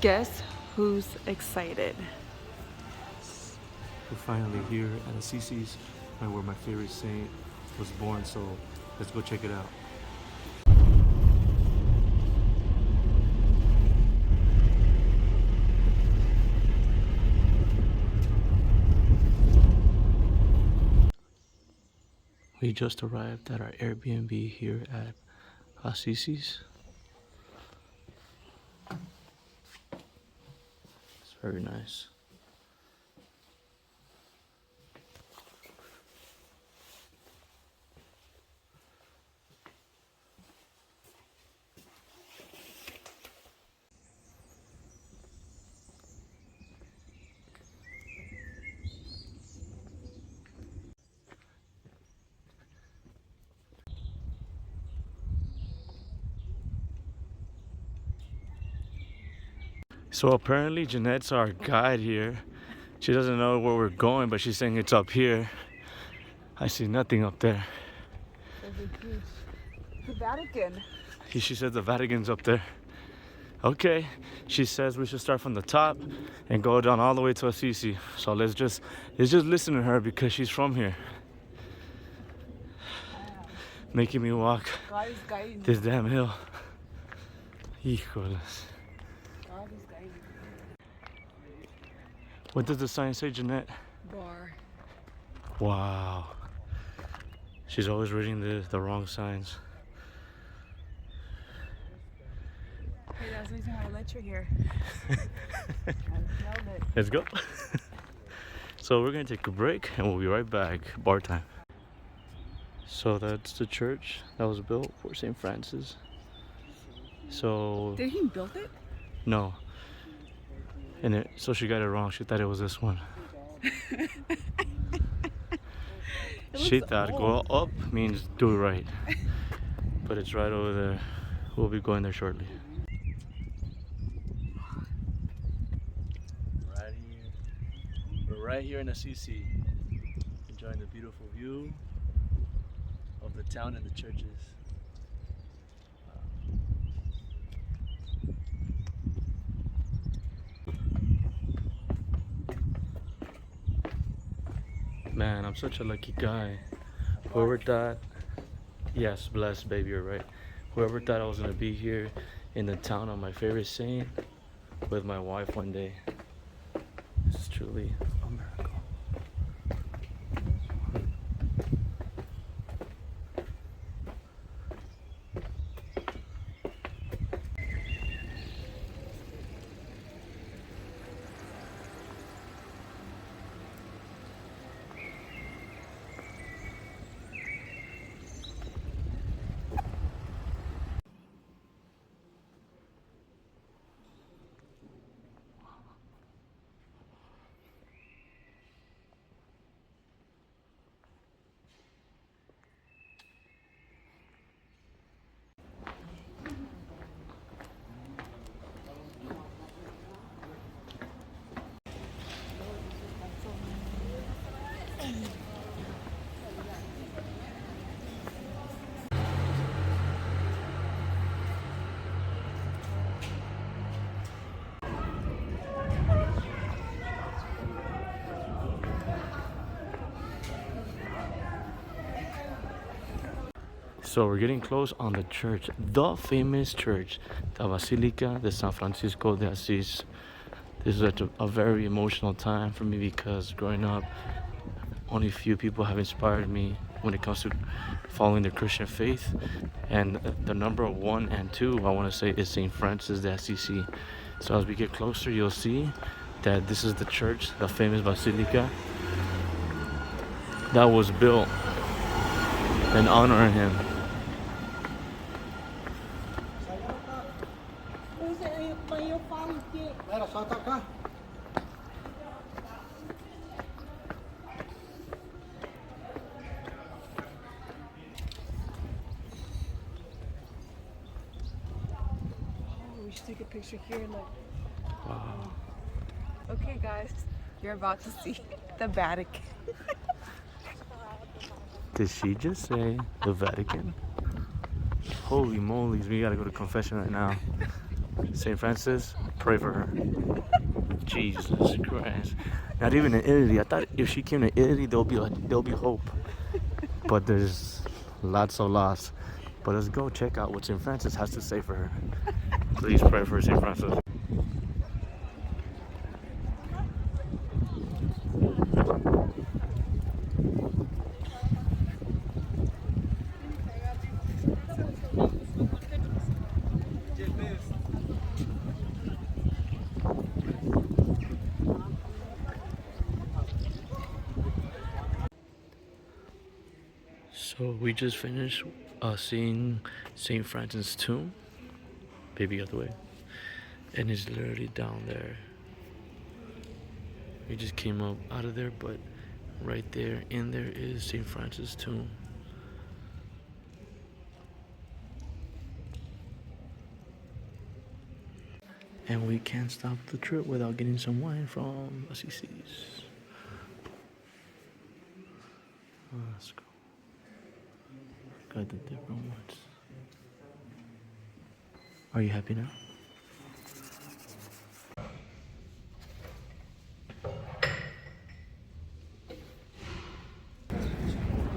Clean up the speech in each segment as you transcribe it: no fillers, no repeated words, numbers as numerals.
Guess who's excited? We're finally here at Assisi's, right where my favorite saint was born, so let's go check it out. We just arrived at our Airbnb here at Assisi's. It's very nice. So apparently Jeanette's our guide here. She doesn't know where we're going, but she's saying it's up here. I see nothing up there. The Vatican. She said the Vatican's up there. Okay, she says we should start from the top and go down all the way to Assisi. So let's just listen to her because she's from here. Making me walk this damn hill. Híjoles. What does the sign say, Jeanette? Bar. Wow. She's always reading the wrong signs. Hey, that's the reason why I let you here. Let's go. So we're gonna take a break and we'll be right back. Bar time. So that's the church that was built for St. Francis. So Did he build it? no. So she got it wrong. She thought it was this one. She thought go up means do it right. But it's right over there. We'll be going there shortly. Right here. We're right here in Assisi. Enjoying the beautiful view of the town and the churches. Man, I'm such a lucky guy. Whoever thought, yes, blessed baby, you're right. Whoever thought I was gonna be here in the town of my favorite saint with my wife one day. This is truly a miracle. So we're getting close on the church, the famous church, the Basilica de San Francisco de Assis. This is a very emotional time for me because growing up, only few people have inspired me when it comes to following the Christian faith. And the number 1 and 2, I want to say, is St. Francis de Assisi. So as we get closer, you'll see that this is the church, the famous Basilica, that was built in honor of him. We should take a picture here. Look. Wow. Okay, guys, you're about to see the Vatican. Did she just say the Vatican? Holy moly, we gotta go to confession right now. St. Francis, pray for her. Jesus Christ. Not even in Italy. I thought if she came to Italy, there'll be hope. But there's lots of loss. But let's go check out what St. Francis has to say for her. Please pray for St. Francis. So we just finished seeing St. Francis' tomb. Baby, out the way. And it's literally down there. We just came up out of there, but right there, in there is St. Francis' tomb. And we can't stop the trip without getting some wine from Assisi's. Let's go. Got the different ones. Are you happy now?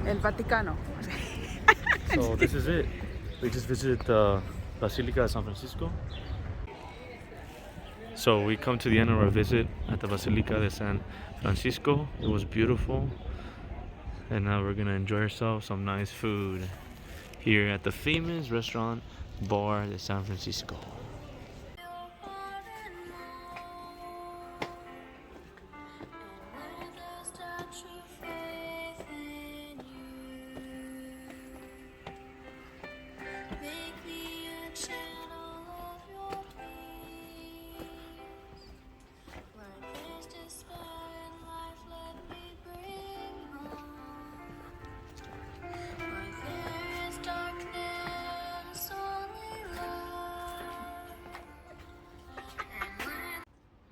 El Vaticano. So this is it. We just visited the Basilica of San Francisco. So we come to the end of our visit at the Basilica de San Francisco. It was beautiful. And now we're gonna enjoy ourselves some nice food here at the famous restaurant Bar de San Francisco.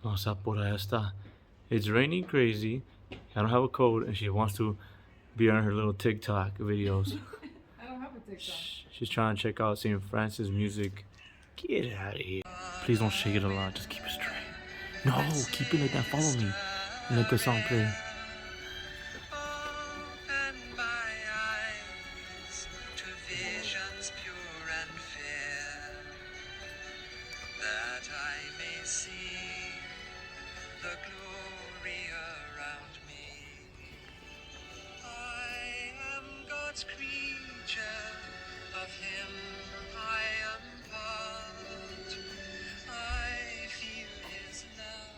O sea, por allá está. It's raining crazy. I don't have a coat, and she wants to be on her little TikTok videos. I don't have a TikTok. She's trying to check out St. Francis music. Get out of here. Please don't shake it a lot. Just keep it straight. No, keep it like that. Follow me. And let the song play. Open my eyes to visions pure and fair, that I may see the glory around me. I am God's creature, of Him I am part. I feel His love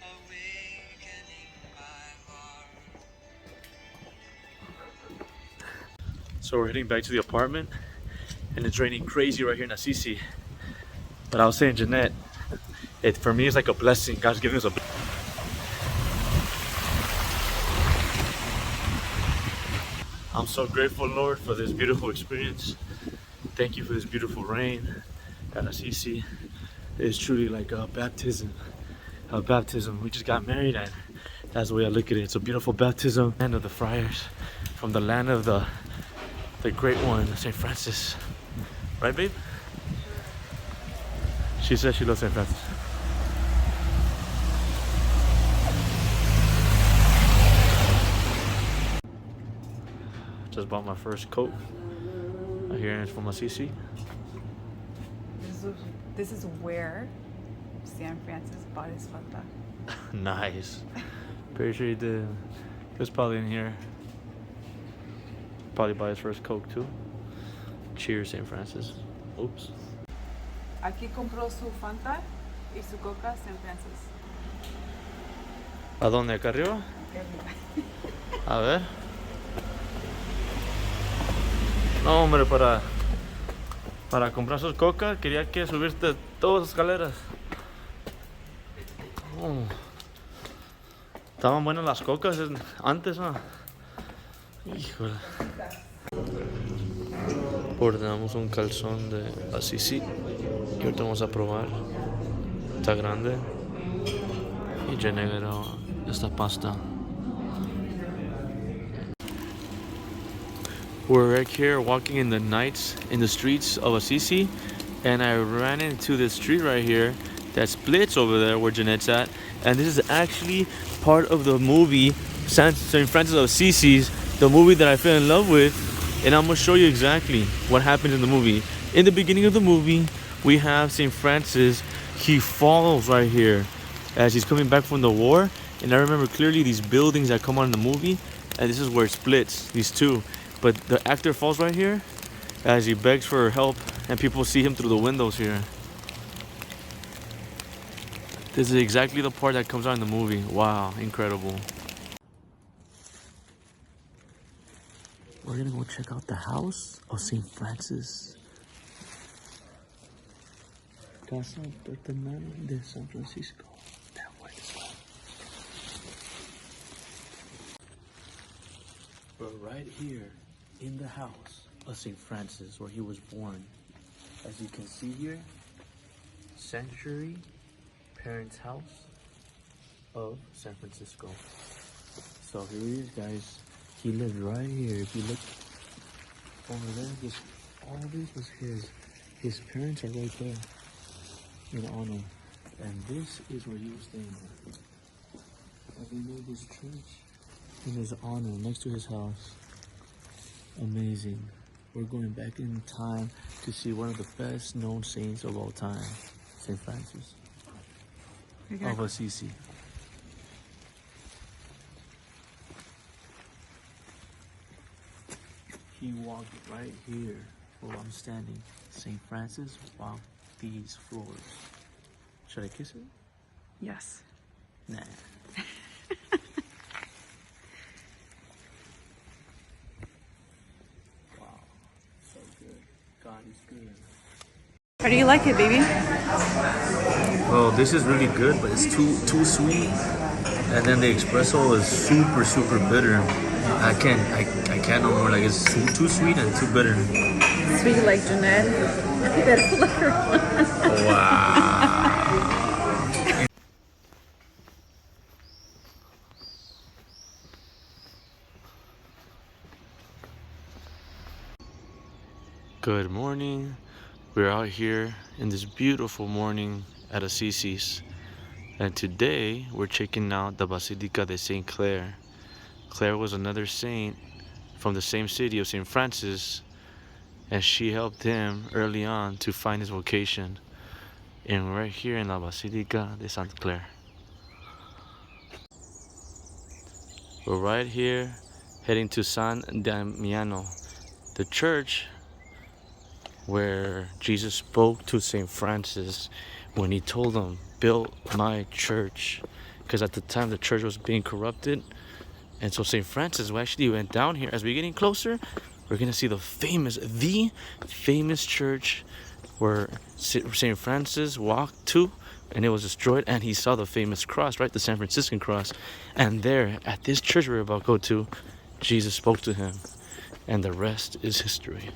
awakening my heart. So we're heading back to the apartment, and it's raining crazy right here in Assisi. But I was saying, Jeanette, for me it's like a blessing. God's giving us a blessing. I'm so grateful, Lord, for this beautiful experience. Thank you for this beautiful rain at Assisi. It's truly like a baptism. A baptism. We just got married, and that's the way I look at it. It's a beautiful baptism. Land of the friars, from the land of the great one, St. Francis. Right, babe? She says she loves St. Francis. Just bought my first coat. Here it's from Assisi. This is where San Francis bought his Fanta. Nice. Pretty sure he did. He was probably in here. Probably buy his first Coke too. Cheers, St. Francis. Oops. Aquí compró su Fanta y su Coca San Francis. ¿A dónde? ¿Acá arriba? A ver. No, hombre, para comprar sus coca quería que subirte todas las escaleras. Oh. Estaban buenas las cocas antes, ¿no? Híjole. Ordenamos un calzón de Assisi y ahorita vamos a probar. Está grande. Y ya negro esta pasta. We're right here walking in the streets of Assisi, and I ran into this street right here that splits over there where Jeanette's at. And this is actually part of the movie St. Francis of Assisi's, the movie that I fell in love with. And I'm gonna show you exactly what happens in the movie. In the beginning of the movie, we have St. Francis. He falls right here as he's coming back from the war. And I remember clearly these buildings that come on in the movie, and this is where it splits, these two. But the actor falls right here as he begs for help, and people see him through the windows here. This is exactly the part that comes out in the movie. Wow, incredible. We're gonna go check out the house of St. Francis. Casa Paternal de San Francisco. That way as well. We're right here in the house of St. Francis where he was born. As you can see here, sanctuary, parents' house of San Francisco. So here he is, guys. He lived right here. If you look over there, all this was his. His parents are right there in honor. And this is where he was staying at. And we made this church in his honor next to his house. Amazing. We're going back in time to see one of the best known saints of all time, St. Francis of Assisi. He walked right here where I'm standing. St. Francis walked these floors. Should I kiss it? Yes. Nah. Wow. So good. God is good. How do you like it, baby? Well, this is really good, but it's too sweet. And then the espresso is super bitter. I can't no more. Like, it's too sweet and too bitter. Sweet like Jeanette. You better look her. Wow. Good morning. We're out here in this beautiful morning at Assisi's. And today we're checking out the Basilica de Saint Clare. Clare was another saint from the same city of St. Francis, and she helped him early on to find his vocation. And we're right here in La Basilica de Saint Clare. We're right here heading to San Damiano, the church where Jesus spoke to St. Francis when he told him, build my church. Because at the time the church was being corrupted. And so St. Francis actually went down here. As we're getting closer, we're going to see the famous church where St. Francis walked to, and it was destroyed. And he saw the famous cross, right? The San Franciscan cross. And there, at this church we're about to go to, Jesus spoke to him. And the rest is history.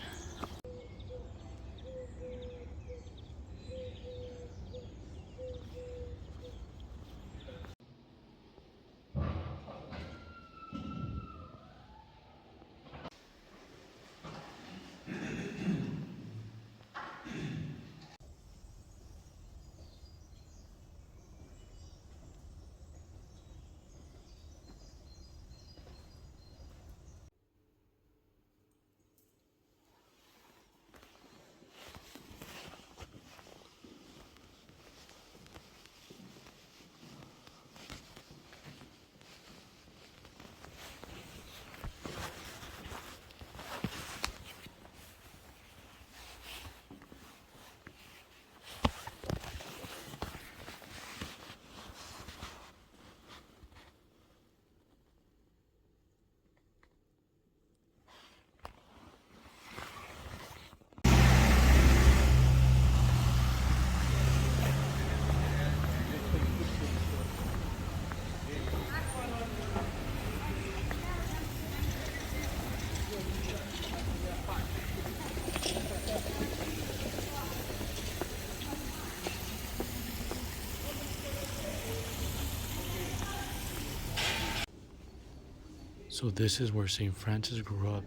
So this is where St. Francis grew up.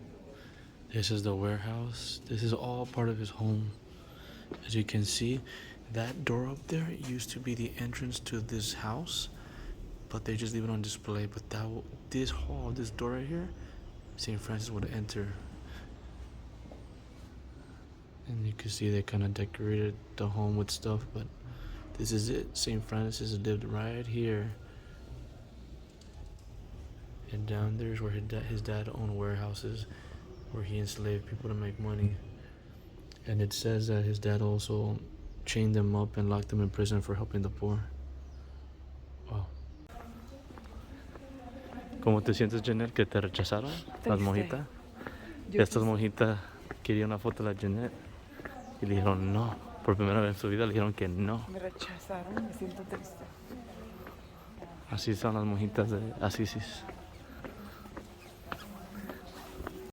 This is the warehouse. This is all part of his home. As you can see, that door up there used to be the entrance to this house, but they just leave it on display. But this hall, this door right here, St. Francis would enter. And you can see they kind of decorated the home with stuff, but this is it. St. Francis lived right here. And down there is where his dad owned warehouses where he enslaved people to make money. And it says that his dad also chained them up and locked them in prison for helping the poor. Wow. ¿Cómo te sientes, Janet, que te rechazaron las monjitas? Estas monjitas querían una foto de la Janet y le dijeron no. Por primera vez en su vida le dijeron que no. Me rechazaron, me siento triste. Así son las monjitas de Assisi.